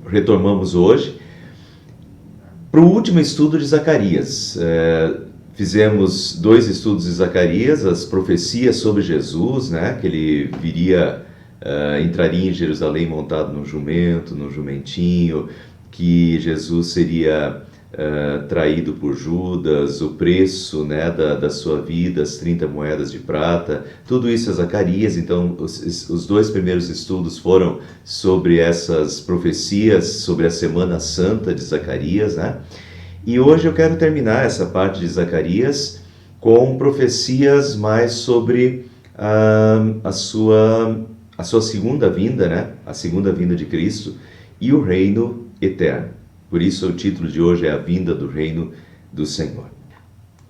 retomamos hoje para o último estudo de Zacarias. Fizemos 2 estudos de Zacarias, as profecias sobre Jesus, né, que ele viria, entraria em Jerusalém montado num jumento, num jumentinho, que Jesus seria traído por Judas, o preço, né, da sua vida, as 30 moedas de prata, tudo isso é Zacarias. Então os 2 primeiros estudos foram sobre essas profecias, sobre a Semana Santa de Zacarias, né? E hoje eu quero terminar essa parte de Zacarias com profecias mais sobre a sua segunda vinda, né? A segunda vinda de Cristo e o reino eterno. Por isso o título de hoje é A Vinda do Reino do Senhor.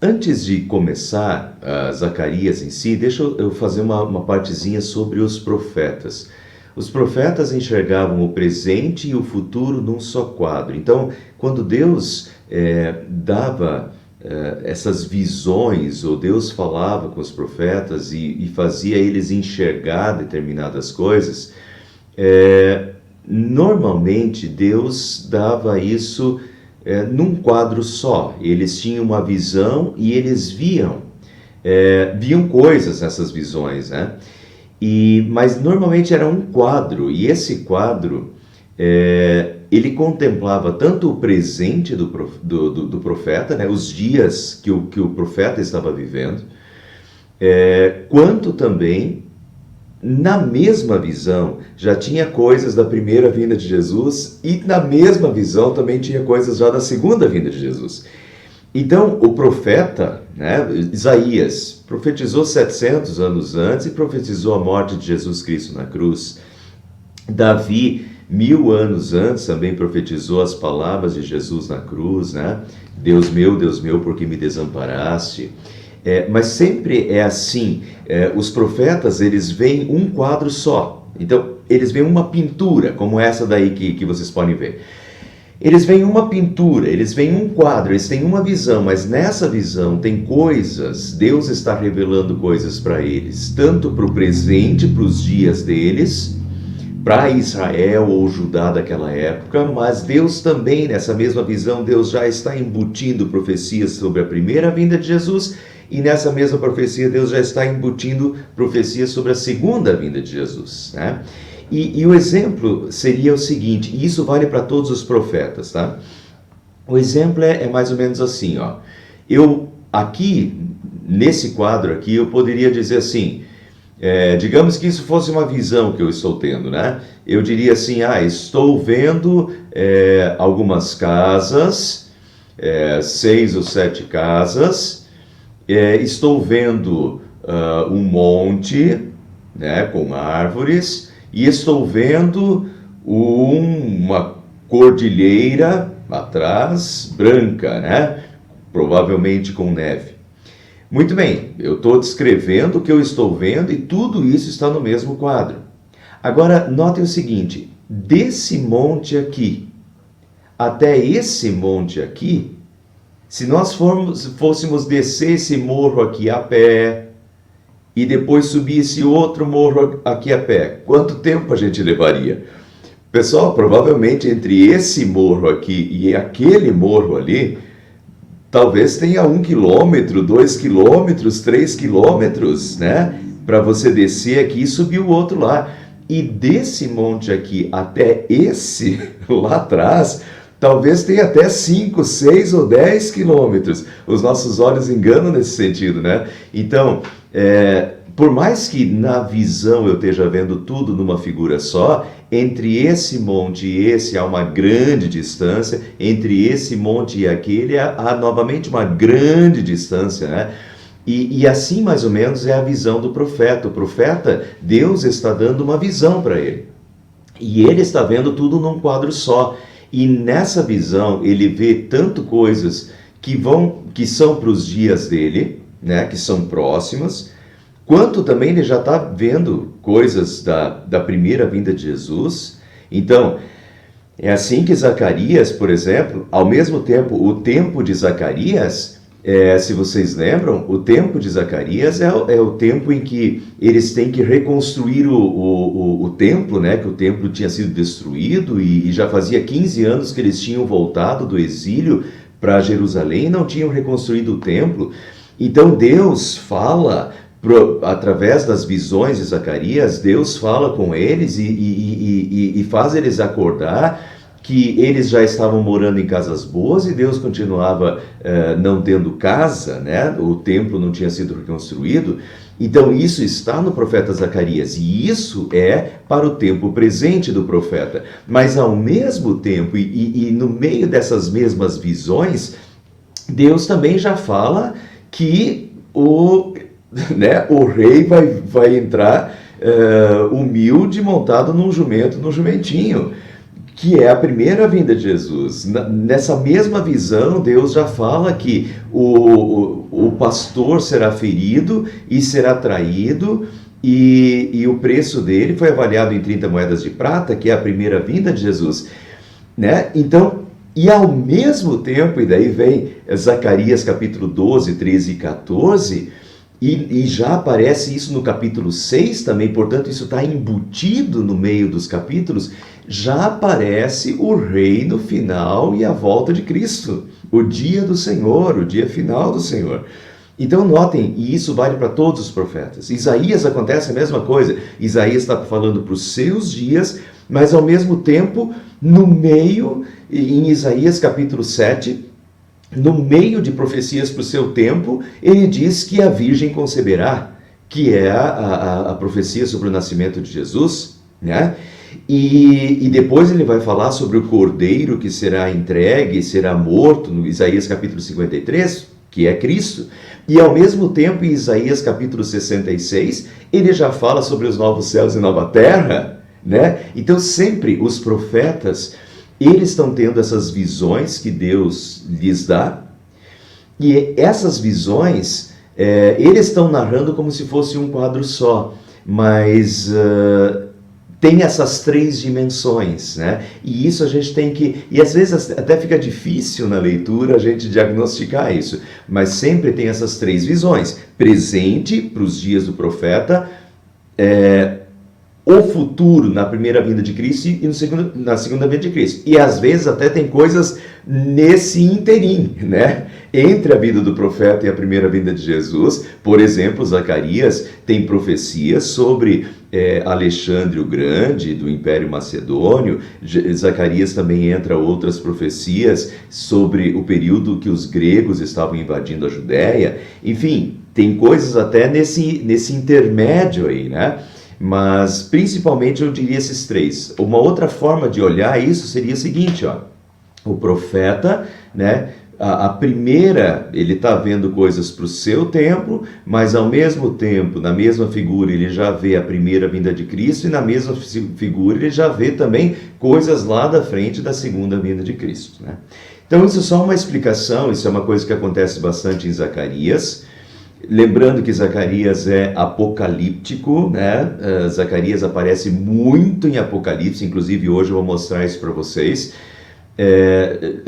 Antes de começar Zacarias em si, deixa eu fazer uma partezinha sobre os profetas. Os profetas enxergavam o presente e o futuro num só quadro. Então, quando Deus dava essas visões, ou Deus falava com os profetas e fazia eles enxergar determinadas coisas, normalmente Deus dava isso num quadro só. Eles tinham uma visão e eles viam coisas nessas visões, né? Mas normalmente era um quadro, e esse quadro ele contemplava tanto o presente do profeta, né, os dias que o profeta estava vivendo, quanto também, na mesma visão, já tinha coisas da primeira vinda de Jesus, e na mesma visão também tinha coisas já da segunda vinda de Jesus. Então, o profeta, né, Isaías, profetizou 700 anos antes e profetizou a morte de Jesus Cristo na cruz. Davi, 1000 anos antes, também profetizou as palavras de Jesus na cruz, né? Deus meu, por que me desamparaste? Mas sempre é assim, os profetas, eles veem um quadro só. Então, eles veem uma pintura, como essa daí que vocês podem ver. Eles veem uma pintura, eles veem um quadro, eles têm uma visão, mas nessa visão tem coisas, Deus está revelando coisas para eles, tanto para o presente, para os dias deles, para Israel ou Judá daquela época, mas Deus também, nessa mesma visão, Deus já está embutindo profecias sobre a primeira vinda de Jesus, e nessa mesma profecia Deus já está embutindo profecias sobre a segunda vinda de Jesus, né? E o exemplo seria o seguinte, e isso vale para todos os profetas, tá? O exemplo é mais ou menos assim, ó. Eu, aqui, nesse quadro aqui, eu poderia dizer assim, digamos que isso fosse uma visão que eu estou tendo, né? Eu diria assim, estou vendo algumas casas, 6 ou 7 casas, estou vendo um monte, né, com árvores, e estou vendo uma cordilheira atrás, branca, né? Provavelmente com neve. Muito bem, eu estou descrevendo o que eu estou vendo e tudo isso está no mesmo quadro. Agora, notem o seguinte, desse monte aqui até esse monte aqui, se nós fôssemos descer esse morro aqui a pé, e depois subir esse outro morro aqui a pé, quanto tempo a gente levaria? Pessoal, provavelmente entre esse morro aqui e aquele morro ali, talvez tenha 1 quilômetro, 2 quilômetros, 3 quilômetros, né? Para você descer aqui e subir o outro lá. E desse monte aqui até esse lá atrás, talvez tenha até 5, 6 ou 10 quilômetros. Os nossos olhos enganam nesse sentido, né? Então, por mais que na visão eu esteja vendo tudo numa figura só, entre esse monte e esse há uma grande distância, entre esse monte e aquele há novamente uma grande distância, né? E assim mais ou menos é a visão do profeta. O profeta, Deus está dando uma visão para ele. E ele está vendo tudo num quadro só. E nessa visão ele vê tanto coisas que são para os dias dele, né, que são próximas, quanto também ele já está vendo coisas da primeira vinda de Jesus. Então, é assim que Zacarias, por exemplo, ao mesmo tempo, o tempo de Zacarias Se vocês lembram, o tempo de Zacarias é o tempo em que eles têm que reconstruir o templo, né? Que o templo tinha sido destruído e já fazia 15 anos que eles tinham voltado do exílio para Jerusalém e não tinham reconstruído o templo. Então Deus fala, através das visões de Zacarias, Deus fala com eles e faz eles acordar que eles já estavam morando em casas boas e Deus continuava não tendo casa, né? O templo não tinha sido reconstruído. Então isso está no profeta Zacarias e isso é para o tempo presente do profeta. Mas ao mesmo tempo e no meio dessas mesmas visões, Deus também já fala que o rei vai entrar humilde montado num jumento, num jumentinho, que é a primeira vinda de Jesus. Nessa mesma visão, Deus já fala que o pastor será ferido e será traído, e o preço dele foi avaliado em 30 moedas de prata, que é a primeira vinda de Jesus, né? Então, e ao mesmo tempo, e daí vem Zacarias capítulo 12, 13 e 14, e já aparece isso no capítulo 6 também, portanto isso está embutido no meio dos capítulos, já aparece o reino final e a volta de Cristo, o dia do Senhor, o dia final do Senhor. Então notem, e isso vale para todos os profetas. Isaías acontece a mesma coisa, Isaías está falando para os seus dias, mas ao mesmo tempo, no meio, em Isaías capítulo 7, no meio de profecias para o seu tempo, ele diz que a Virgem conceberá, que é a profecia sobre o nascimento de Jesus, né? E depois ele vai falar sobre o cordeiro que será entregue, será morto, no Isaías capítulo 53, que é Cristo. E ao mesmo tempo, em Isaías capítulo 66, ele já fala sobre os novos céus e nova terra, né? Então sempre os profetas, eles estão tendo essas visões que Deus lhes dá, e essas visões, eles estão narrando como se fosse um quadro só, mas tem essas três dimensões, né? E isso a gente tem que... E às vezes até fica difícil na leitura a gente diagnosticar isso, mas sempre tem essas três visões. Presente, para os dias do profeta, o futuro na primeira vinda de Cristo e na segunda vinda de Cristo. E às vezes até tem coisas nesse interim, né? Entre a vida do profeta e a primeira vinda de Jesus. Por exemplo, Zacarias tem profecias sobre Alexandre o Grande, do Império Macedônio. Zacarias também entra outras profecias sobre o período que os gregos estavam invadindo a Judéia. Enfim, tem coisas até nesse intermédio aí, né? Mas principalmente eu diria esses três. Uma outra forma de olhar isso seria o seguinte, ó, o profeta, né, a primeira, ele está vendo coisas para o seu tempo, mas ao mesmo tempo, na mesma figura, ele já vê a primeira vinda de Cristo, e na mesma figura ele já vê também coisas lá da frente da segunda vinda de Cristo, né? Então isso é só uma explicação, isso é uma coisa que acontece bastante em Zacarias. Lembrando que Zacarias é apocalíptico, né? Zacarias aparece muito em Apocalipse, inclusive hoje eu vou mostrar isso para vocês.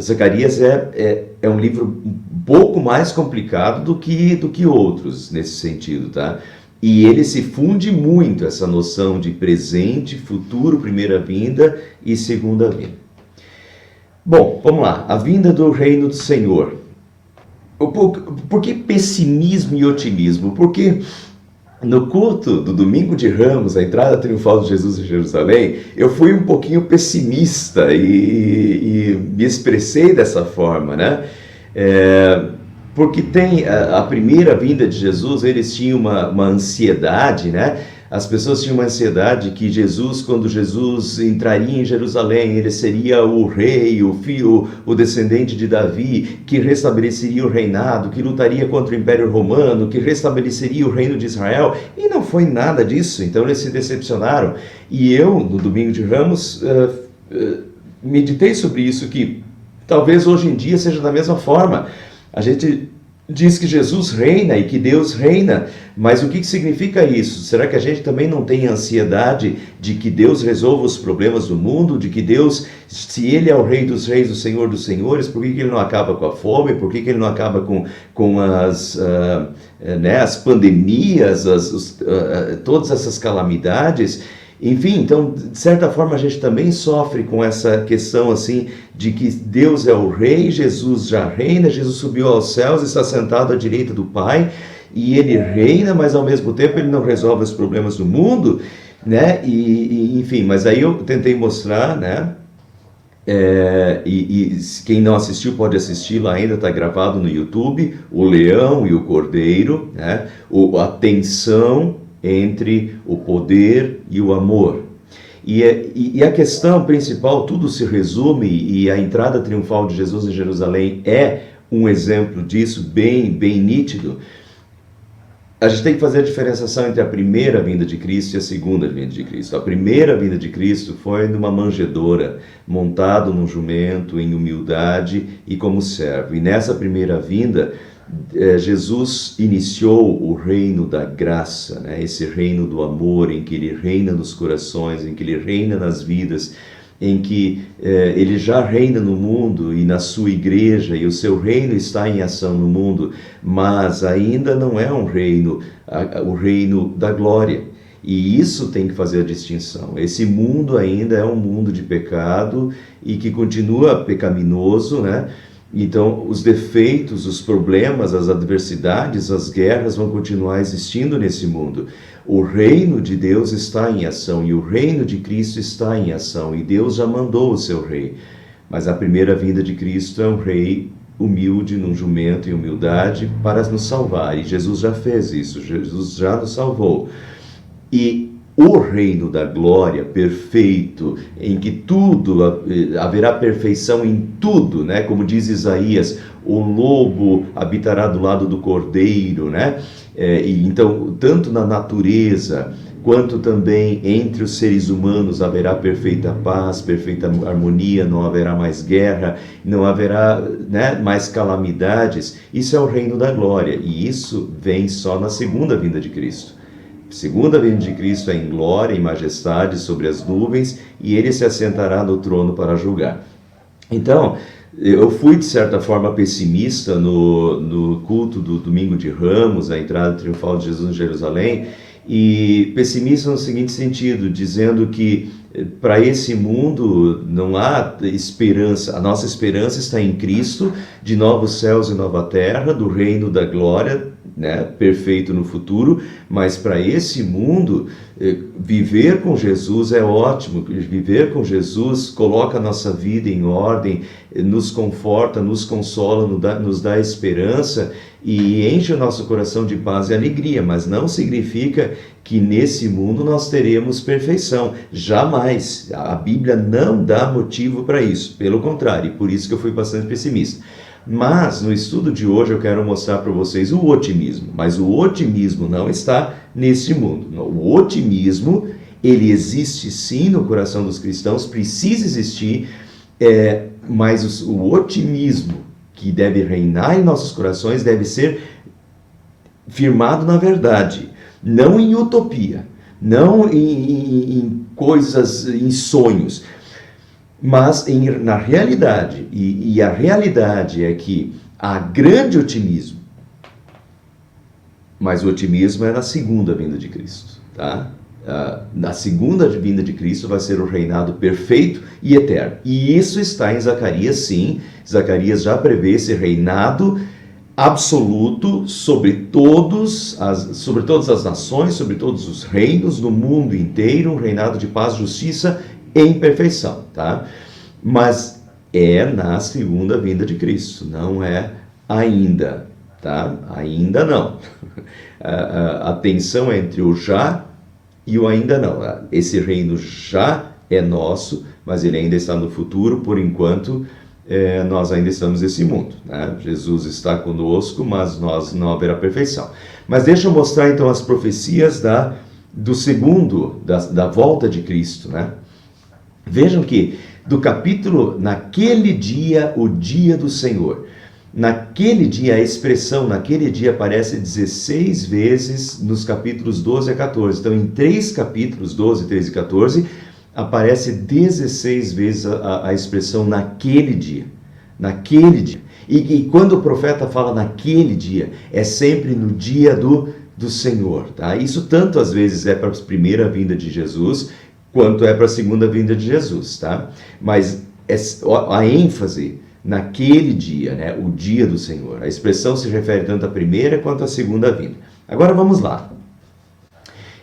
Zacarias é um livro um pouco mais complicado do que outros nesse sentido, tá? E ele se funde muito, essa noção de presente, futuro, primeira vinda e segunda vinda. Bom, vamos lá, a vinda do reino do Senhor. Por que pessimismo e otimismo? Porque no culto do Domingo de Ramos, a entrada triunfal de Jesus em Jerusalém, eu fui um pouquinho pessimista e me expressei dessa forma, né? Porque tem a primeira vinda de Jesus, eles tinham uma ansiedade, né? As pessoas tinham uma ansiedade que Jesus, quando Jesus entraria em Jerusalém, ele seria o rei, o filho, o descendente de Davi, que restabeleceria o reinado, que lutaria contra o Império Romano, que restabeleceria o reino de Israel. E não foi nada disso, então eles se decepcionaram. E eu, no Domingo de Ramos, meditei sobre isso, que talvez hoje em dia seja da mesma forma. A gente diz que Jesus reina e que Deus reina, mas o que significa isso? Será que a gente também não tem ansiedade de que Deus resolva os problemas do mundo, de que Deus, se Ele é o Rei dos Reis, o Senhor dos Senhores, por que Ele não acaba com a fome, por que Ele não acaba com as pandemias, todas essas calamidades? Enfim, então, de certa forma, a gente também sofre com essa questão assim, de que Deus é o Rei, Jesus já reina, Jesus subiu aos céus, está sentado à direita do Pai, e Ele reina, mas ao mesmo tempo Ele não resolve os problemas do mundo, né? Enfim, mas aí eu tentei mostrar, né? Quem não assistiu pode assistir, lá ainda está gravado no YouTube, o leão e o cordeiro, né? A tensão entre o poder e o amor. E a questão principal, tudo se resume, e a entrada triunfal de Jesus em Jerusalém é um exemplo disso, bem nítido. A gente tem que fazer a diferenciação entre a primeira vinda de Cristo e a segunda vinda de Cristo. A primeira vinda de Cristo foi numa manjedoura, montado num jumento, em humildade e como servo. E nessa primeira vinda, Jesus iniciou o reino da graça, né? Esse reino do amor, em que Ele reina nos corações, em que Ele reina nas vidas, em que Ele já reina no mundo e na sua igreja, e o seu reino está em ação no mundo, mas ainda não é um reino, o reino da glória. E isso tem que fazer a distinção. Esse mundo ainda é um mundo de pecado e que continua pecaminoso, né? Então, os defeitos, os problemas, as adversidades, as guerras vão continuar existindo nesse mundo. O reino de Deus está em ação e o reino de Cristo está em ação, e Deus já mandou o seu rei. Mas a primeira vinda de Cristo é um rei humilde, num jumento em humildade, para nos salvar. E Jesus já fez isso, Jesus já nos salvou. E o reino da glória perfeito, em que tudo, haverá perfeição em tudo, né? Como diz Isaías, o lobo habitará do lado do cordeiro, né? Então, tanto na natureza, quanto também entre os seres humanos haverá perfeita paz, perfeita harmonia, não haverá mais guerra, não haverá, né, mais calamidades. Isso é o reino da glória, e isso vem só na segunda vinda de Cristo. Segunda vinda de Cristo é em glória e majestade sobre as nuvens, e Ele se assentará no trono para julgar. Então, eu fui de certa forma pessimista no culto do Domingo de Ramos, a entrada triunfal de Jesus em Jerusalém, e pessimista no seguinte sentido, dizendo que para esse mundo não há esperança. A nossa esperança está em Cristo, de novos céus e nova terra, do reino da glória, né, perfeito no futuro. Mas para esse mundo, viver com Jesus é ótimo. Viver com Jesus coloca a nossa vida em ordem, nos conforta, nos consola, nos dá esperança e enche o nosso coração de paz e alegria, mas não significa que nesse mundo nós teremos perfeição. Jamais. A Bíblia não dá motivo para isso. Pelo contrário, por isso que eu fui bastante pessimista. Mas no estudo de hoje eu quero mostrar para vocês o otimismo. Mas o otimismo não está nesse mundo. O otimismo, ele existe sim no coração dos cristãos, precisa existir, mas o otimismo que deve reinar em nossos corações deve ser firmado na verdade, não em utopia, não em coisas, em sonhos, mas na realidade. E a realidade é que há grande otimismo, mas o otimismo é na segunda vinda de Cristo, tá? Na segunda vinda de Cristo vai ser o reinado perfeito e eterno. E isso está em Zacarias, sim. Zacarias já prevê esse reinado absoluto sobre todas as nações, sobre todos os reinos no mundo inteiro, um reinado de paz, justiça em perfeição, tá? Mas é na segunda vinda de Cristo, não é ainda, tá? Ainda não. A tensão entre o já e o ainda não. Esse reino já é nosso, mas ele ainda está no futuro. Por enquanto, nós ainda estamos nesse mundo, né? Jesus está conosco, mas nós não haverá perfeição. Mas deixa eu mostrar então as profecias da volta de Cristo, né? Vejam que do capítulo, naquele dia, o dia do Senhor. Naquele dia, a expressão naquele dia aparece 16 vezes nos capítulos 12 a 14. Então, em 3 capítulos, 12, 13 e 14, aparece 16 vezes a expressão naquele dia. Naquele dia. E quando o profeta fala naquele dia, é sempre no dia do Senhor. Tá? Isso tanto às vezes é para a primeira vinda de Jesus, quanto é para a segunda vinda de Jesus. Tá? Mas a ênfase naquele dia, né? O dia do Senhor. A expressão se refere tanto à primeira quanto à segunda vinda. Agora vamos lá.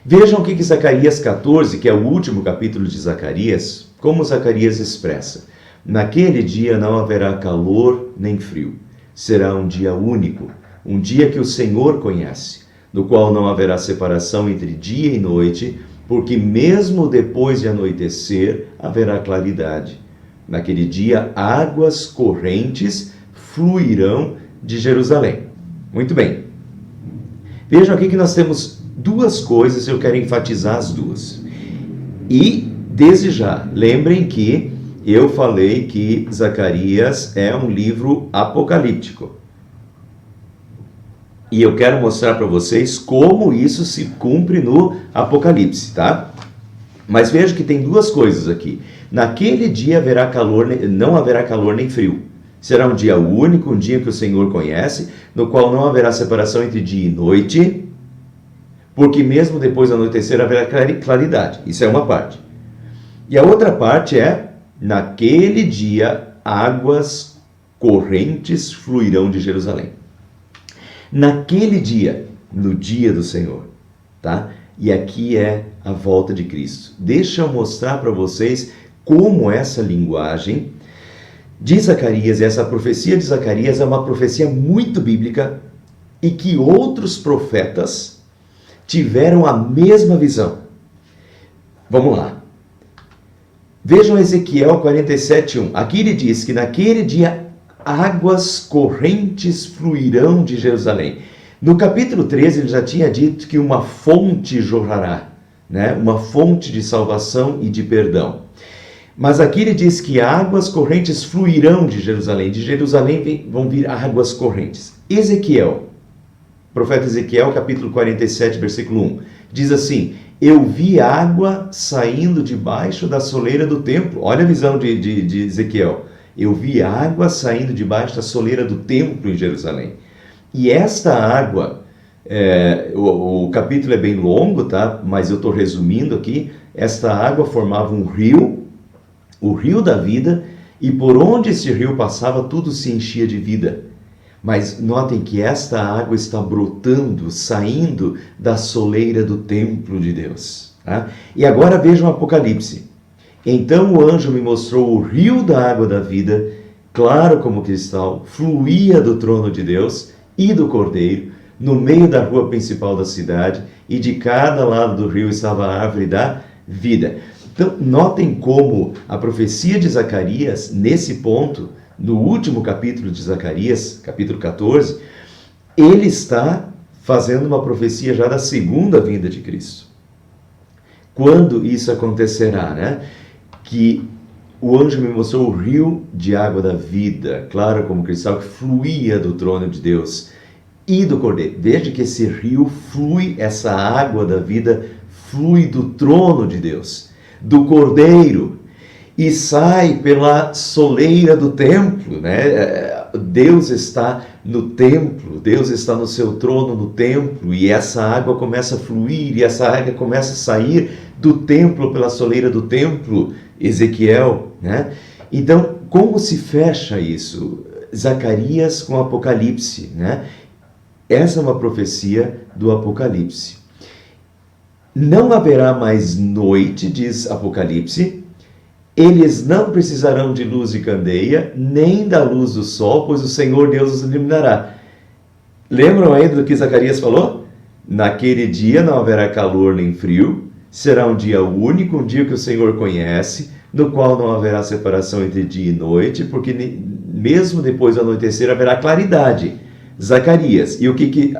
Vejam o que Zacarias 14, que é o último capítulo de Zacarias, como Zacarias expressa. Naquele dia não haverá calor nem frio. Será um dia único, um dia que o Senhor conhece, no qual não haverá separação entre dia e noite, porque mesmo depois de anoitecer haverá claridade. Naquele dia, águas correntes fluirão de Jerusalém. Muito bem. Vejam aqui que nós temos duas coisas, eu quero enfatizar as duas. E, desde já, lembrem que eu falei que Zacarias é um livro apocalíptico. E eu quero mostrar para vocês como isso se cumpre no Apocalipse, tá? Mas veja que tem duas coisas aqui. Naquele dia haverá calor, não haverá calor nem frio. Será um dia único, um dia que o Senhor conhece, no qual não haverá separação entre dia e noite, porque mesmo depois do anoitecer haverá claridade. Isso é uma parte. E a outra parte é, naquele dia, águas correntes fluirão de Jerusalém. Naquele dia, no dia do Senhor, tá? E aqui é a volta de Cristo. Deixa eu mostrar para vocês como essa linguagem de Zacarias, essa profecia de Zacarias é uma profecia muito bíblica e que outros profetas tiveram a mesma visão. Vamos lá. Vejam Ezequiel 47:1. Aqui ele diz que naquele dia águas correntes fluirão de Jerusalém. No capítulo 13 ele já tinha dito que uma fonte jorrará, né? Uma fonte de salvação e de perdão. Mas aqui ele diz que águas correntes fluirão de Jerusalém. De Jerusalém vão vir águas correntes. Ezequiel, profeta Ezequiel, capítulo 47, versículo 1, diz assim: eu vi água saindo debaixo da soleira do templo. Olha a visão de Ezequiel. Eu vi água saindo debaixo da soleira do templo em Jerusalém. E esta água, o capítulo é bem longo, tá? Mas eu estou resumindo aqui. Esta água formava um rio, o rio da vida, e por onde esse rio passava, tudo se enchia de vida. Mas notem que esta água está brotando, saindo da soleira do templo de Deus. Tá? E agora vejam o Apocalipse. Então o anjo me mostrou o rio da água da vida, claro como cristal, fluía do trono de Deus e do Cordeiro, no meio da rua principal da cidade, e de cada lado do rio estava a árvore da vida. Então, notem como a profecia de Zacarias, nesse ponto, no último capítulo de Zacarias, capítulo 14, ele está fazendo uma profecia já da segunda vinda de Cristo. Quando isso acontecerá, né? Que o anjo me mostrou o rio de água da vida, claro como cristal, que fluía do trono de Deus e do Cordeiro. Veja que esse rio flui, essa água da vida flui do trono de Deus, do Cordeiro, e sai pela soleira do templo, né? Deus está no templo, Deus está no seu trono no templo, e essa água começa a fluir, e essa água começa a sair do templo pela soleira do templo, Ezequiel, né? Então, como se fecha isso? Zacarias com Apocalipse, né? Essa é uma profecia do Apocalipse. Não haverá mais noite, diz Apocalipse. Eles não precisarão de luz de candeia, nem da luz do sol, pois o Senhor Deus os iluminará. Lembram ainda do que Zacarias falou? Naquele dia não haverá calor nem frio, será um dia único, um dia que o Senhor conhece, no qual não haverá separação entre dia e noite, porque mesmo depois do anoitecer haverá claridade. Zacarias. E o que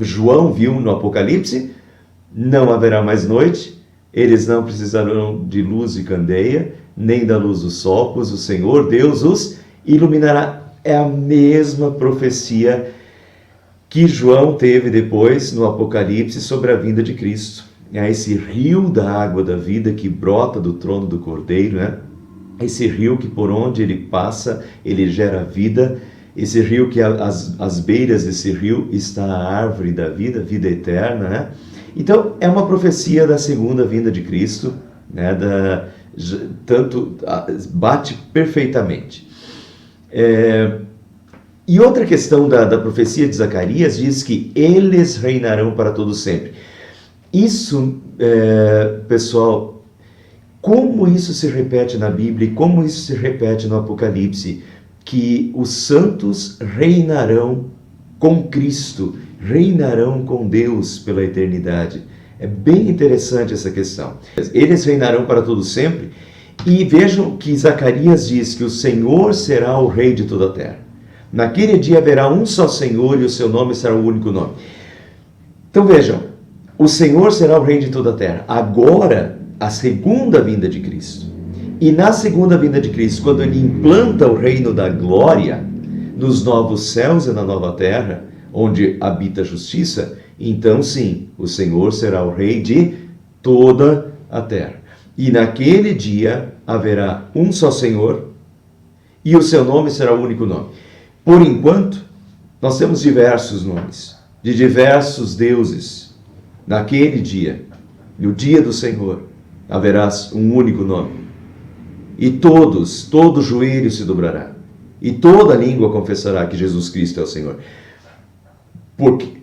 João viu no Apocalipse? Não haverá mais noite, eles não precisarão de luz de candeia, nem da luz do sol, pois o Senhor Deus os iluminará. é a mesma profecia que João teve depois no Apocalipse sobre a vinda de Cristo. É esse rio da água da vida que brota do trono do Cordeiro, né? Esse rio que por onde ele passa, ele gera vida. Esse rio que às beiras desse rio está a árvore da vida, vida eterna, né? Então, é uma profecia da segunda vinda de Cristo, né? Bate perfeitamente. E outra questão da profecia de Zacarias diz que eles reinarão para todo sempre. Isso, pessoal, como isso se repete na Bíblia e como isso se repete no Apocalipse, que os santos reinarão com Cristo, reinarão com Deus pela eternidade. É bem interessante essa questão. Eles reinarão para todo sempre, e vejam que Zacarias diz que o Senhor será o rei de toda a terra. Naquele dia haverá um só Senhor e o seu nome será o único nome. Então vejam, o Senhor será o rei de toda a terra. Agora, a segunda vinda de Cristo. E na segunda vinda de Cristo, quando ele implanta o reino da glória nos novos céus e na nova terra, onde habita a justiça, então sim, o Senhor será o rei de toda a terra. E naquele dia haverá um só Senhor e o seu nome será o único nome. Por enquanto, nós temos diversos nomes, de diversos deuses. Naquele dia, no dia do Senhor, haverá um único nome. E todo joelho se dobrará. E toda língua confessará que Jesus Cristo é o Senhor.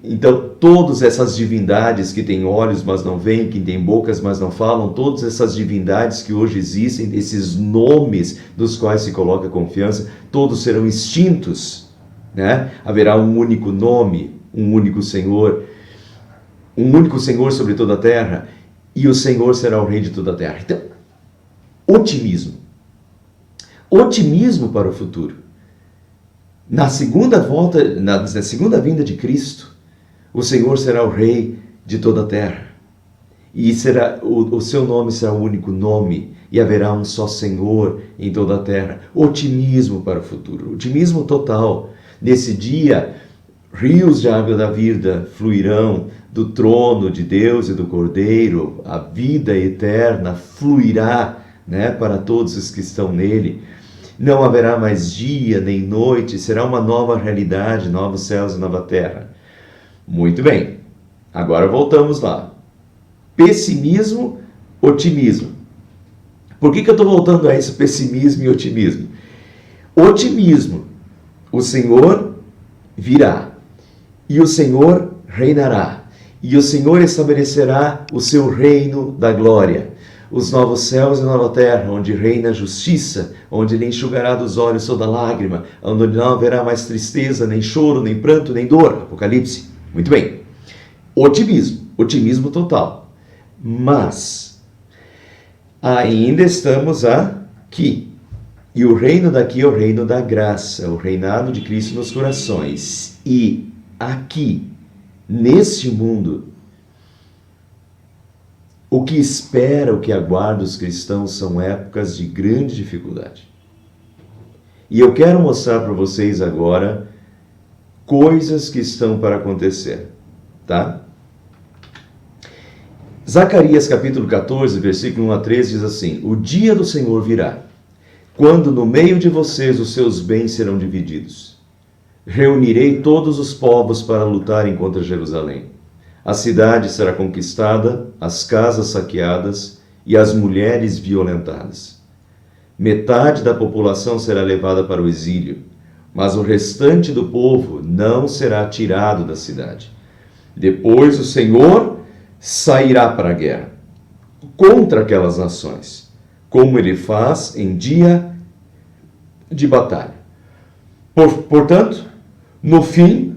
Então, todas essas divindades que têm olhos, mas não veem, que têm bocas, mas não falam, todas essas divindades que hoje existem, esses nomes dos quais se coloca confiança, todos serão extintos, né? Haverá um único nome, um único Senhor sobre toda a terra, e o Senhor será o rei de toda a terra. Então, otimismo para o futuro. Na segunda vinda de Cristo, o Senhor será o rei de toda a terra. E o seu nome será o único nome, e haverá um só Senhor em toda a terra. Otimismo para o futuro, otimismo total. Nesse dia, rios de água da vida fluirão do trono de Deus e do Cordeiro. A vida eterna fluirá, né, para todos os que estão nele. Não haverá mais dia nem noite, será uma nova realidade, novos céus e nova terra. Muito bem, agora voltamos lá. Pessimismo, otimismo. Por que eu estou voltando a esse pessimismo e otimismo? Otimismo, o Senhor virá, e o Senhor reinará, e o Senhor estabelecerá o seu reino da glória. Os novos céus e nova terra, onde reina a justiça, onde ele enxugará dos olhos toda lágrima, onde não haverá mais tristeza, nem choro, nem pranto, nem dor. Apocalipse. Muito bem. Otimismo total. Mas ainda estamos aqui. E o reino daqui é o reino da graça, o reinado de Cristo nos corações. E aqui, neste mundo, o que espera, o que aguarda os cristãos são épocas de grande dificuldade. E eu quero mostrar para vocês agora coisas que estão para acontecer, tá? Zacarias capítulo 14, versículo 1 a 3 diz assim: O dia do Senhor virá, quando no meio de vocês os seus bens serão divididos. Reunirei todos os povos para lutarem contra Jerusalém. A cidade será conquistada, as casas saqueadas e as mulheres violentadas. Metade da população será levada para o exílio, mas o restante do povo não será tirado da cidade. Depois o Senhor sairá para a guerra contra aquelas nações, como ele faz em dia de batalha. Portanto, no fim,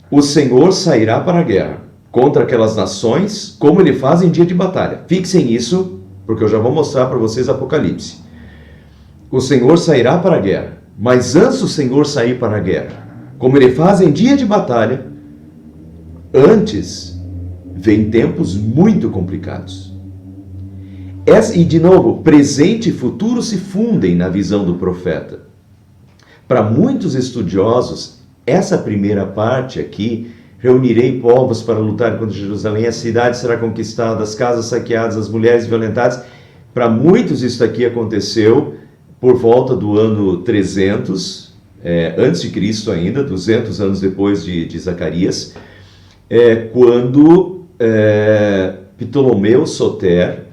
o Senhor sairá para a guerra contra aquelas nações, como ele faz em dia de batalha. Fixem isso, porque eu já vou mostrar para vocês Apocalipse. O Senhor sairá para a guerra, mas antes do Senhor sair para a guerra, como ele faz em dia de batalha, antes vem tempos muito complicados. E de novo, presente e futuro se fundem na visão do profeta. Para muitos estudiosos, essa primeira parte aqui, reunirei povos para lutar contra Jerusalém, a cidade será conquistada, as casas saqueadas, as mulheres violentadas. Para muitos isso aqui aconteceu por volta do ano 300, antes de Cristo ainda, 200 anos depois de Zacarias, quando Ptolomeu Soter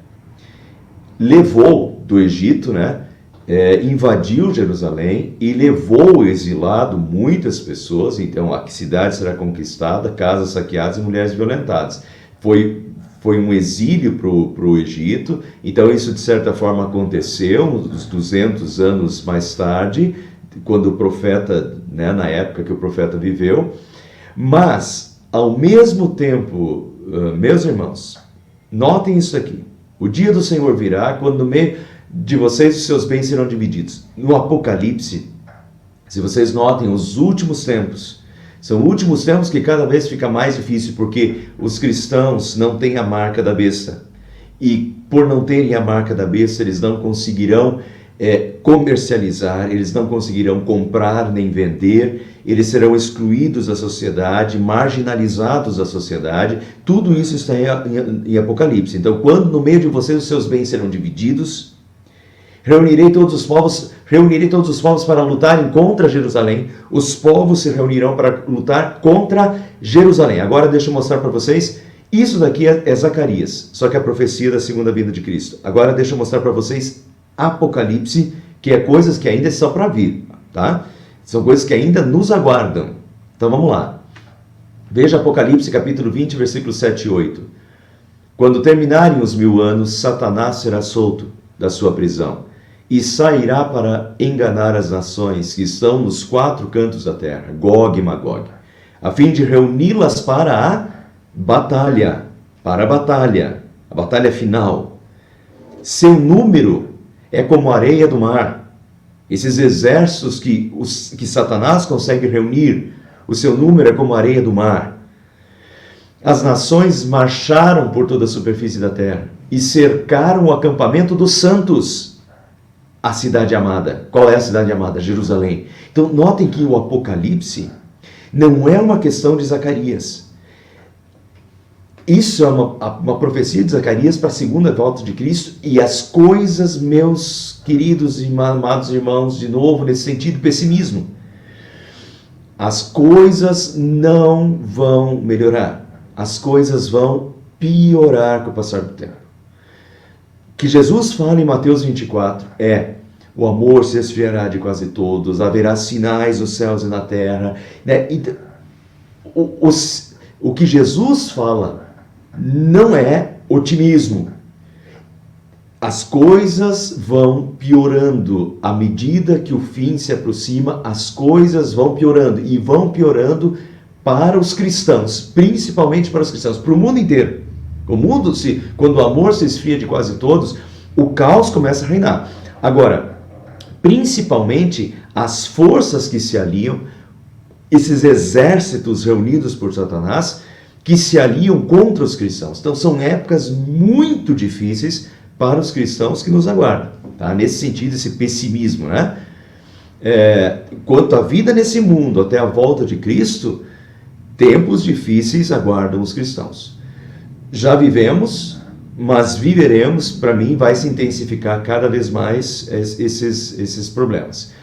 levou do Egito, né, invadiu Jerusalém e levou exilado muitas pessoas. Então a cidade será conquistada, casas saqueadas e mulheres violentadas. Foi um exílio para o Egito. Então isso de certa forma aconteceu uns 200 anos mais tarde, quando o profeta, né, na época que o profeta viveu. Mas ao mesmo tempo, meus irmãos, notem isso aqui: o dia do Senhor virá, quando no meio de vocês os seus bens serão divididos. No Apocalipse, se vocês notem, os últimos tempos são últimos tempos que cada vez fica mais difícil, porque os cristãos não têm a marca da besta, e por não terem a marca da besta, eles não conseguirão comercializar, eles não conseguirão comprar nem vender, eles serão excluídos da sociedade, marginalizados da sociedade. Tudo isso está em Apocalipse. Então, quando no meio de vocês os seus bens serão divididos, reunirei todos os povos para lutarem contra Jerusalém. Os povos se reunirão para lutar contra Jerusalém. Agora deixa eu mostrar para vocês. Isso daqui é Zacarias, só que é a profecia da segunda vinda de Cristo. Agora deixa eu mostrar para vocês Apocalipse, que é coisas que ainda estão para vir, tá? São coisas que ainda nos aguardam. Então vamos lá. Veja Apocalipse capítulo 20, versículos 7 e 8. Quando terminarem os 1000 anos, Satanás será solto da sua prisão e sairá para enganar as nações que estão nos 4 cantos da terra, Gog e Magog, a fim de reuni-las para a batalha, a batalha final. Seu número é como a areia do mar. Esses exércitos que Satanás consegue reunir, o seu número é como a areia do mar. As nações marcharam por toda a superfície da terra e cercaram o acampamento dos santos, a cidade amada. Qual é a cidade amada? Jerusalém. Então notem que o Apocalipse não é uma questão de Zacarias. Isso é uma profecia de Zacarias para a segunda volta de Cristo, e as coisas, meus queridos e amados irmãos, de novo, nesse sentido, pessimismo. As coisas não vão melhorar, as coisas vão piorar com o passar do tempo. O que Jesus fala em Mateus 24 o amor se esfriará de quase todos, haverá sinais nos céus e na terra, né? Então, o que Jesus fala não é otimismo. As coisas vão piorando. À medida que o fim se aproxima, as coisas vão piorando. E vão piorando para os cristãos, principalmente para os cristãos, para o mundo inteiro. O mundo, quando o amor se esfria de quase todos, o caos começa a reinar. Agora, principalmente as forças que se aliam, esses exércitos reunidos por Satanás, que se aliam contra os cristãos. Então são épocas muito difíceis para os cristãos que nos aguardam, tá? Nesse sentido, esse pessimismo, né? Quanto à vida nesse mundo até a volta de Cristo, tempos difíceis aguardam os cristãos. Já vivemos, mas viveremos. Para mim vai se intensificar cada vez mais esses problemas.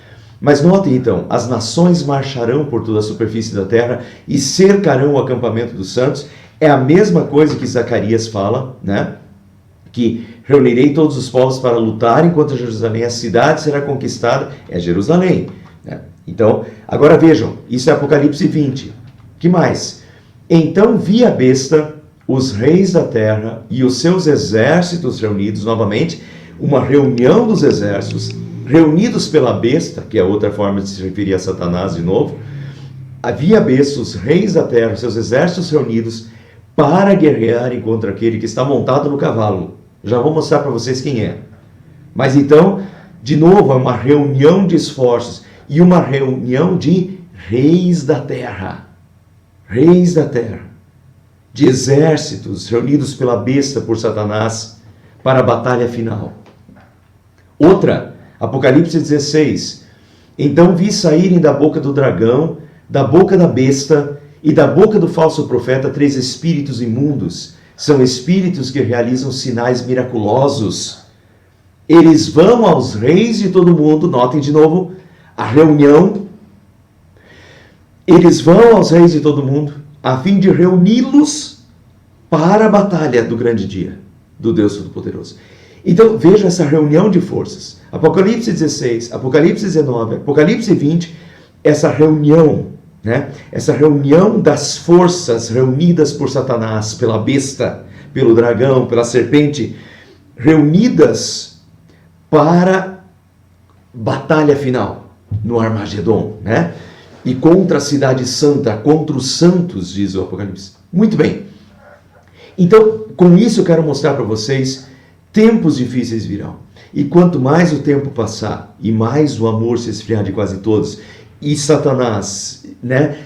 Mas notem então, as nações marcharão por toda a superfície da terra e cercarão o acampamento dos santos. É a mesma coisa que Zacarias fala, né? Que reunirei todos os povos para lutarem contra Jerusalém, a cidade será conquistada, é Jerusalém, né? Então, agora vejam, isso é Apocalipse 20. Que mais? Então vi a besta, os reis da terra e os seus exércitos reunidos novamente, uma reunião dos exércitos, reunidos pela besta, que é outra forma de se referir a Satanás de novo. Havia a besta, os reis da terra, seus exércitos reunidos para guerrearem contra aquele que está montado no cavalo. Já vou mostrar para vocês quem é. Mas então, de novo, é uma reunião de esforços e uma reunião de reis da terra. Reis da terra. De exércitos reunidos pela besta por Satanás para a batalha final. Outra, Apocalipse 16. Então vi saírem da boca do dragão, da boca da besta e da boca do falso profeta 3 espíritos imundos. São espíritos que realizam sinais miraculosos. Eles vão aos reis de todo mundo, notem de novo a reunião. Eles vão aos reis de todo mundo a fim de reuni-los para a batalha do grande dia do Deus Todo-Poderoso. Então veja essa reunião de forças. Apocalipse 16, Apocalipse 19, Apocalipse 20, essa reunião, né? Essa reunião das forças reunidas por Satanás, pela besta, pelo dragão, pela serpente, reunidas para batalha final no Armagedon, né? E contra a cidade santa, contra os santos, diz o Apocalipse. Muito bem. Então, com isso eu quero mostrar para vocês, tempos difíceis virão. E quanto mais o tempo passar, e mais o amor se esfriar de quase todos, e Satanás, né,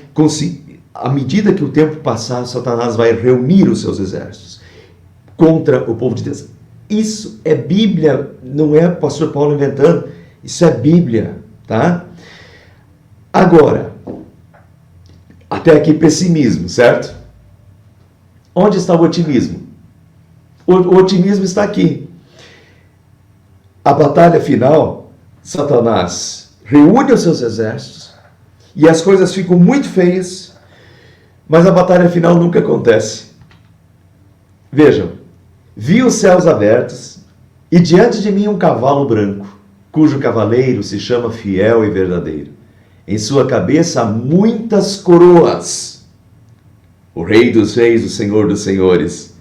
à medida que o tempo passar, Satanás vai reunir os seus exércitos contra o povo de Deus. Isso é Bíblia, não é o pastor Paulo inventando, isso é Bíblia, tá? Agora, até aqui pessimismo, certo? Onde está o otimismo? O otimismo está aqui. A batalha final, Satanás reúne os seus exércitos e as coisas ficam muito feias, mas a batalha final nunca acontece. Vejam, vi os céus abertos e diante de mim um cavalo branco, cujo cavaleiro se chama Fiel e Verdadeiro. Em sua cabeça há muitas coroas. O Rei dos Reis, o Senhor dos Senhores,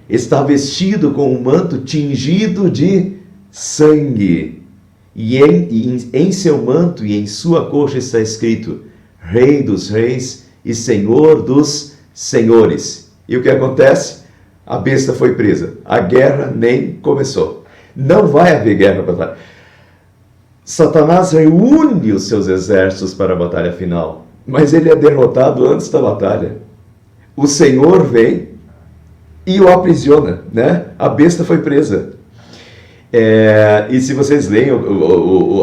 está vestido com um manto tingido de sangue. E em seu manto e em sua coxa está escrito: Rei dos Reis e Senhor dos Senhores. E o que acontece? A besta foi presa. A guerra nem começou. Não vai haver guerra para batalha. Satanás reúne os seus exércitos para a batalha final, mas ele é derrotado antes da batalha. O Senhor vem e o aprisiona, né? A besta foi presa. E se vocês leem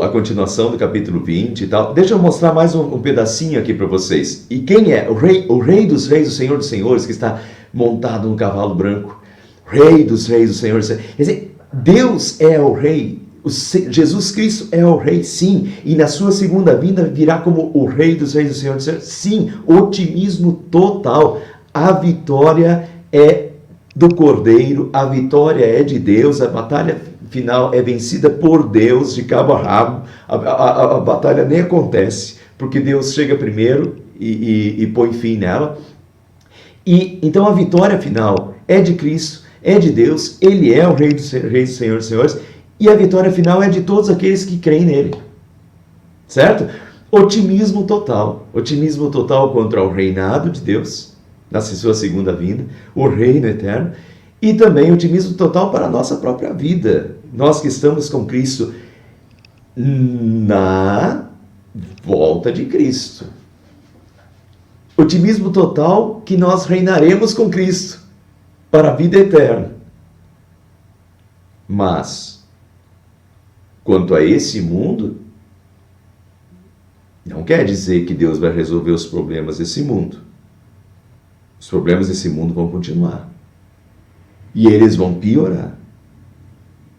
a continuação do capítulo 20 e tal, deixa eu mostrar mais um pedacinho aqui para vocês. E quem é? O Rei dos Reis, o Senhor dos Senhores, que está montado num cavalo branco. Rei dos Reis, o Senhor dos Senhores. Quer dizer, Deus é o Rei. Jesus Cristo é o Rei, sim. E na sua segunda vinda virá como o Rei dos Reis, o Senhor dos Senhores. Sim, otimismo total. A vitória é do Cordeiro, a vitória é de Deus, a batalha final é vencida por Deus de cabo a rabo, a batalha nem acontece, porque Deus chega primeiro e põe fim nela. E então a vitória final é de Cristo, é de Deus, Ele é o Rei dos Reis, Senhor dos Senhores, e a vitória final é de todos aqueles que creem nele, certo? Otimismo total contra o reinado de Deus, na sua segunda vinda, o reino eterno, e também otimismo total para a nossa própria vida. Nós que estamos com Cristo na volta de Cristo. Otimismo total que nós reinaremos com Cristo para a vida eterna. Mas, quanto a esse mundo, não quer dizer que Deus vai resolver os problemas desse mundo. Os problemas desse mundo vão continuar. E eles vão piorar.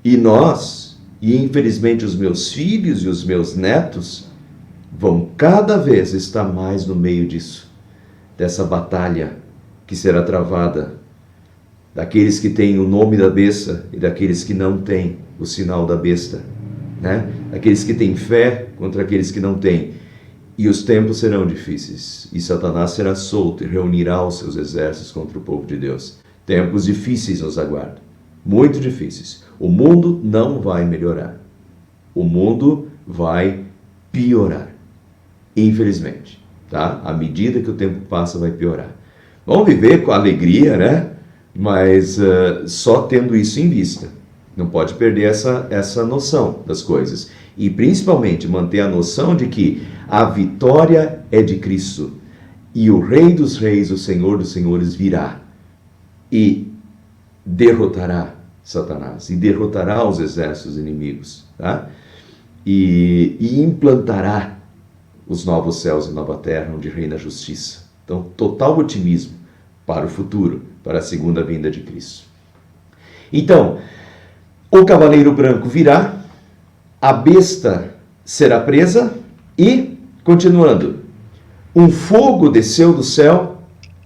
E nós, e infelizmente os meus filhos e os meus netos, vão cada vez estar mais no meio disso. Dessa batalha que será travada. Daqueles que têm o nome da besta e daqueles que não têm o sinal da besta. Né? Daqueles que têm fé contra aqueles que não têm. E os tempos serão difíceis, e Satanás será solto e reunirá os seus exércitos contra o povo de Deus. Tempos difíceis nos aguardam, muito difíceis. O mundo não vai melhorar. O mundo vai piorar, infelizmente. Tá? À medida que o tempo passa, vai piorar. Vamos viver com alegria, né? Mas só tendo isso em vista. Não pode perder essa noção das coisas. E principalmente manter a noção de que a vitória é de Cristo. E o Rei dos Reis, o Senhor dos Senhores virá. E derrotará Satanás. E derrotará os exércitos inimigos. Tá? e implantará os novos céus e nova terra, onde reina a justiça. Então, total otimismo para o futuro, para a segunda vinda de Cristo. Então, o cavaleiro branco virá, a besta será presa e, continuando, um fogo desceu do céu,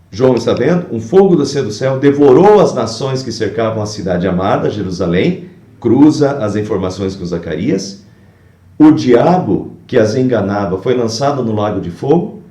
João está vendo, um fogo desceu do céu, devorou as nações que cercavam a cidade amada, Jerusalém, cruza as informações com Zacarias. O diabo que as enganava foi lançado no lago de fogo.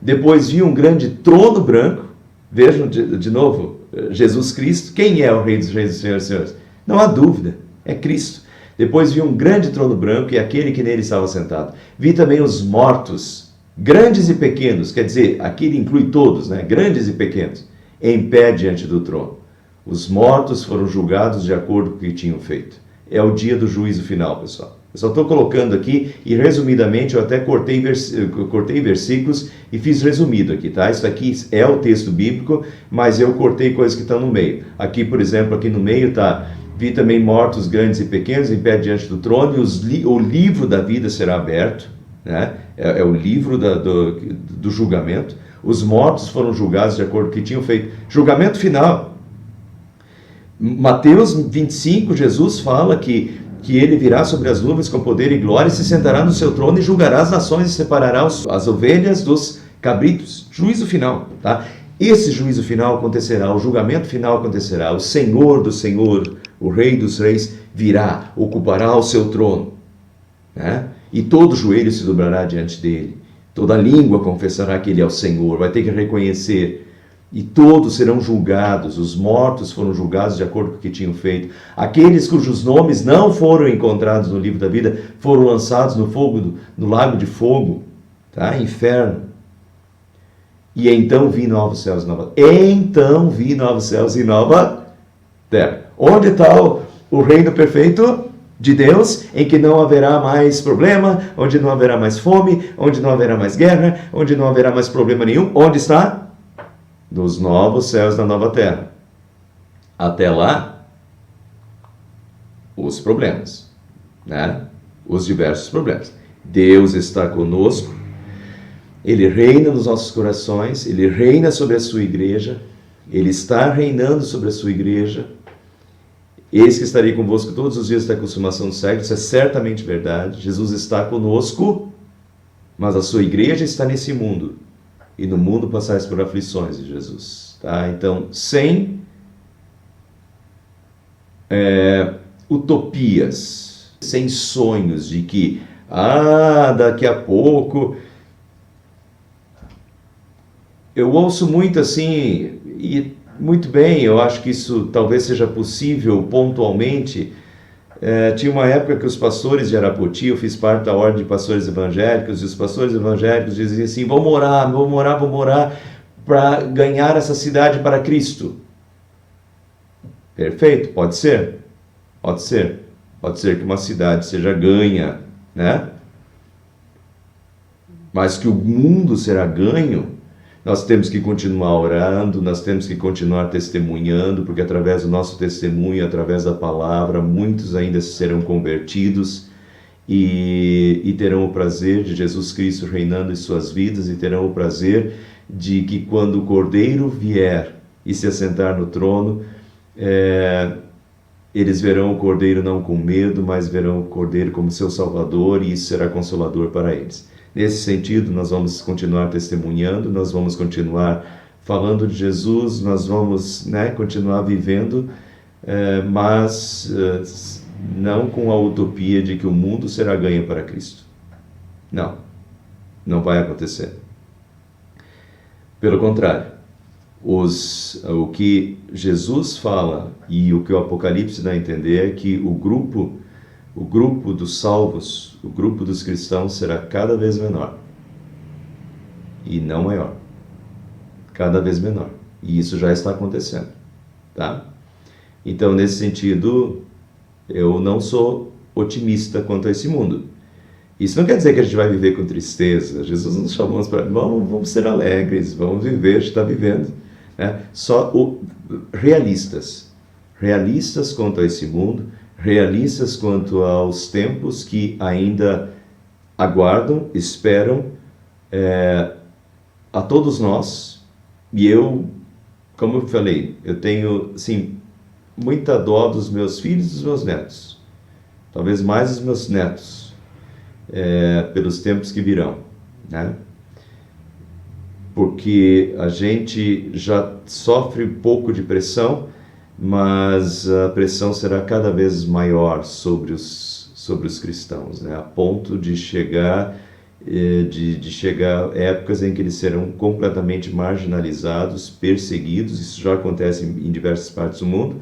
Depois viu um grande trono branco. Vejam de novo, Jesus Cristo. Quem é o Rei dos Reis e Senhor dos Senhores? Não há dúvida, é Cristo. Depois vi um grande trono branco e aquele que nele estava sentado. Vi também os mortos, grandes e pequenos, quer dizer, aqui ele inclui todos, né? Grandes e pequenos, em pé diante do trono. Os mortos foram julgados de acordo com o que tinham feito. É o dia do juízo final, pessoal. Eu só estou colocando aqui, e resumidamente eu até cortei versículos e fiz resumido aqui, tá? Isso aqui é o texto bíblico, mas eu cortei coisas que estão no meio. Aqui, por exemplo, aqui no meio está: vi também mortos grandes e pequenos em pé diante do trono, e o livro da vida será aberto, né? É o livro do julgamento. Os mortos foram julgados de acordo com o que tinham feito. Julgamento final. Mateus 25, Jesus fala que ele virá sobre as nuvens com poder e glória e se sentará no seu trono e julgará as nações e separará as ovelhas dos cabritos. Juízo final, tá? Esse juízo final acontecerá, o julgamento final acontecerá, o Senhor do Senhor, o Rei dos Reis virá, ocupará o seu trono, né? E todo joelho se dobrará diante dele, toda língua confessará que ele é o Senhor, vai ter que reconhecer. E todos serão julgados, os mortos foram julgados de acordo com o que tinham feito. Aqueles cujos nomes não foram encontrados no livro da vida foram lançados no fogo, no lago de fogo, tá? Inferno. E então vi novos céus e nova terra. Então vi novos céus e nova terra. Onde está o reino perfeito de Deus, em que não haverá mais problema, onde não haverá mais fome, onde não haverá mais guerra, onde não haverá mais problema nenhum? Onde está? Dos novos céus da nova terra. Até lá, os problemas, né? Os diversos problemas. Deus está conosco, Ele reina nos nossos corações, Ele reina sobre a sua igreja, Ele está reinando sobre a sua igreja. Eis que estarei convosco todos os dias até a consumação dos séculos. Isso é certamente verdade. Jesus está conosco, mas a sua igreja está nesse mundo. E no mundo passais por aflições de Jesus. Tá? Então, sem utopias, sem sonhos de que, daqui a pouco... Eu ouço muito assim, e muito bem, eu acho que isso talvez seja possível pontualmente. Tinha uma época que os pastores de Arapoti, eu fiz parte da ordem de pastores evangélicos, e os pastores evangélicos diziam assim: vou morar para ganhar essa cidade para Cristo. Perfeito, pode ser que uma cidade seja ganha, né? Mas que o mundo será ganho, nós temos que continuar orando, nós temos que continuar testemunhando, porque através do nosso testemunho, através da palavra, muitos ainda serão convertidos e terão o prazer de Jesus Cristo reinando em suas vidas, e terão o prazer de que quando o Cordeiro vier e se assentar no trono, eles verão o Cordeiro não com medo, mas verão o Cordeiro como seu Salvador, e isso será consolador para eles. Nesse sentido, nós vamos continuar testemunhando, nós vamos continuar falando de Jesus, nós vamos, continuar vivendo, mas não com a utopia de que o mundo será ganho para Cristo. Não vai acontecer. Pelo contrário, o que Jesus fala e o que o Apocalipse dá a entender é que o grupo dos salvos, o grupo dos cristãos será cada vez menor e não maior, cada vez menor, e isso já está acontecendo, tá? Então, nesse sentido, eu não sou otimista quanto a esse mundo. Isso não quer dizer que a gente vai viver com tristeza. Jesus nos chamou para vamos ser alegres, vamos viver, a gente está vivendo, né? Só realistas quanto a esse mundo, realistas quanto aos tempos que ainda aguardam, esperam a todos nós. E eu, como eu falei, eu tenho, sim, muita dó dos meus filhos e dos meus netos, talvez mais dos meus netos, pelos tempos que virão, né? Porque a gente já sofre um pouco de pressão, mas a pressão será cada vez maior sobre os cristãos, né? A ponto de chegar épocas em que eles serão completamente marginalizados, perseguidos. Isso já acontece em diversas partes do mundo,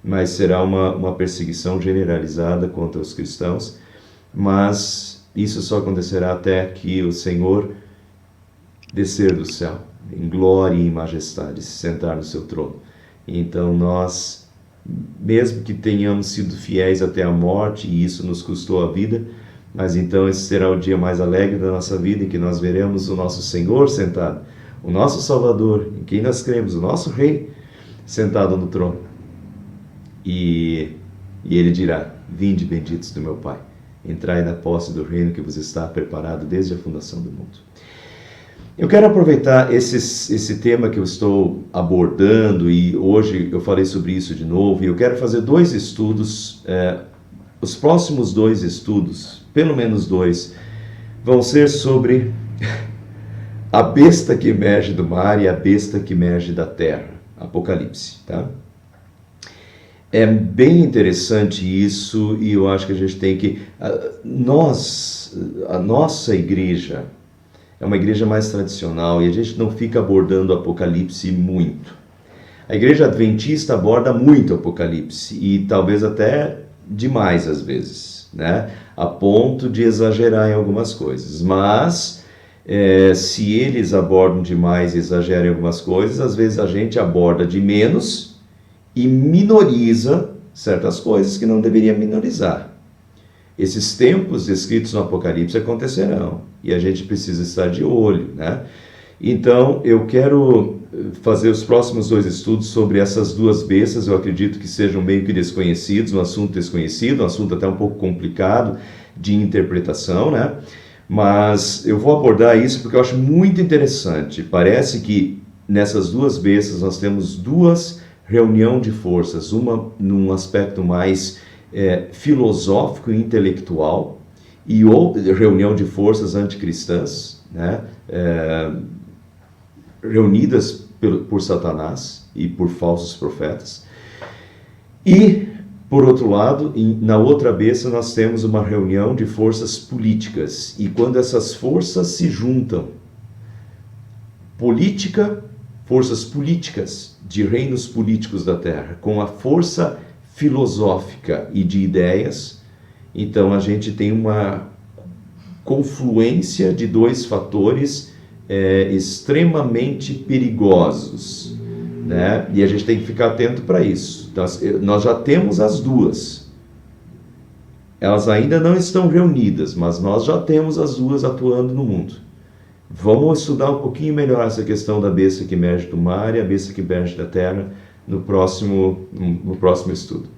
mas será uma perseguição generalizada contra os cristãos. Mas isso só acontecerá até que o Senhor descer do céu, em glória e em majestade, se sentar no seu trono. Então nós, mesmo que tenhamos sido fiéis até a morte, e isso nos custou a vida, mas então esse será o dia mais alegre da nossa vida, em que nós veremos o nosso Senhor sentado, o nosso Salvador, em quem nós cremos, o nosso Rei, sentado no trono. E Ele dirá: vinde benditos do meu Pai, entrai na posse do reino que vos está preparado desde a fundação do mundo. Eu quero aproveitar esse tema que eu estou abordando, e hoje eu falei sobre isso de novo, e eu quero fazer 2 estudos. Os próximos 2 estudos, pelo menos 2, vão ser sobre a besta que emerge do mar e a besta que emerge da terra, Apocalipse, tá? É bem interessante isso, e eu acho que a gente tem que... a nossa igreja é uma igreja mais tradicional, e a gente não fica abordando o Apocalipse muito. A igreja adventista aborda muito o Apocalipse, e talvez até demais às vezes, né? A ponto de exagerar em algumas coisas. Mas, se eles abordam demais e exageram em algumas coisas, às vezes a gente aborda de menos e minoriza certas coisas que não deveria minorizar. Esses tempos descritos no Apocalipse acontecerão, e a gente precisa estar de olho, né? Então, eu quero fazer os próximos 2 estudos sobre essas 2 bestas. Eu acredito que sejam meio que desconhecidos, um assunto desconhecido, um assunto até um pouco complicado de interpretação, né? Mas eu vou abordar isso porque eu acho muito interessante. Parece que nessas 2 bestas nós temos 2 reuniões de forças, uma num aspecto mais filosófico e intelectual, e outra reunião de forças anticristãs, né? Reunidas por Satanás e por falsos profetas. E, por outro lado, na outra besta nós temos uma reunião de forças políticas, e quando essas forças se juntam, forças políticas de reinos políticos da terra, com a força filosófica e de ideias, então a gente tem uma confluência de 2 fatores extremamente perigosos, né? E a gente tem que ficar atento para isso. Nós já temos as 2. Elas ainda não estão reunidas, mas nós já temos as 2 atuando no mundo. Vamos estudar um pouquinho melhor essa questão da besta que emerge do mar e a besta que emerge da terra no próximo estudo.